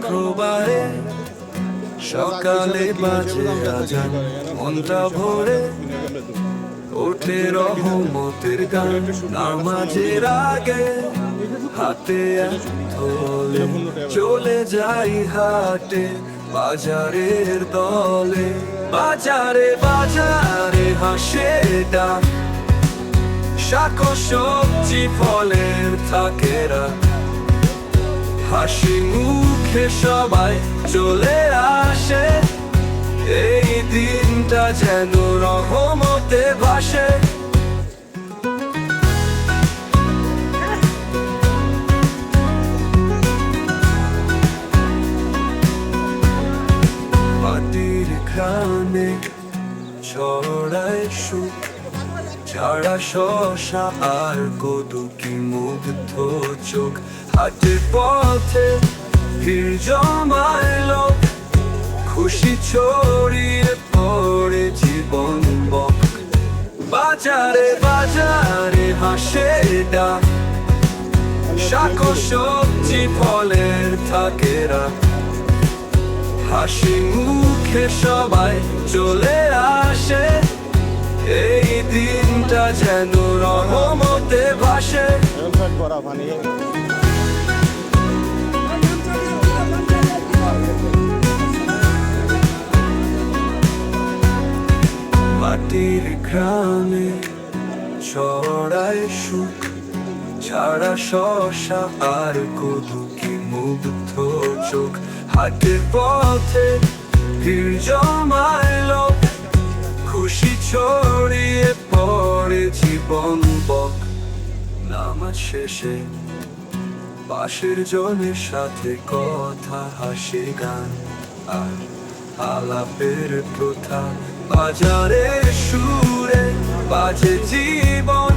শুক্রবারে সকালে বাজে আজান, মনটা ভরে ওঠে রহমতের গান। নামাজের আগে হাতে এক থলে চলে যাই হাটে, বাজারের দলে। বাজারে বাজারে হাসে ডাক, শাক ও সবজি ফলের থাকে রাত। হাসি মুখে সবাই চলে আসে, এই দিনটা যেন রহমতে ভাসে। মাটির ঘ্রাণে ছড়ায় সুখ, ছাড়া শশা আর কদু কি মুগ্ধ চোখ। হাটের পথে ভিড় জমায় লোক, খুশি ছড়িয়ে পড়ে জীবন বক। বাজারে বাজারে হাসে ডাক, শাক ও সবজি ফলের থাকে রাত। হাসি মুখে সবাই চলে আসে, এই দিনটা যেন রহমতে ভাসে। মাটির ঘ্রাণে ছড়ায় সুখ, ছাড়া শশা আর কদু কি মুগ্ধ চোখ। হাটের পথে ভিড় জমায় লোক, খুশি ছড়িয়ে পড়ে জীবন বক। নামাজ শেষে পাশের জনের সাথে কথা, হাসি গান আর আলাপের প্রথা। বাজারের সুরে বাজে জীবন,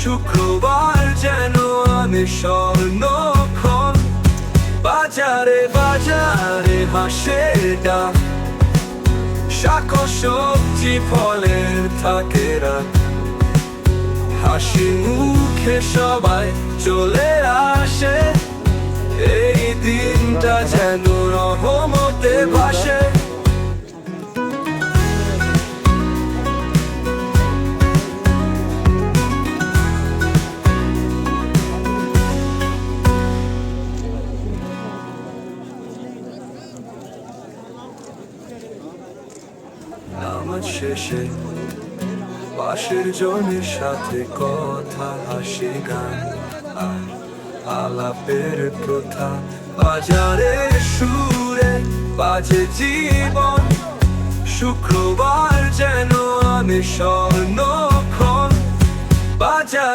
শুক্রবার যেন আমি স্বর্ণক্ষণ। বাজারে বাজারে হাসে ডাক, শাক ও সবজি ফলের থাকে রাত। হাসি মুখে সবাই চলে আসে, এই দিনটা যেন রহমতে ভাসে। নামাজ শেষে পাশের জনের সাথে কথা, হাসি গান আর আলাপের প্রথা। বাজারের সুরে বাজে জীবন, শুক্রবার যেন আমি স্বর্ণক্ষণ। বাজারে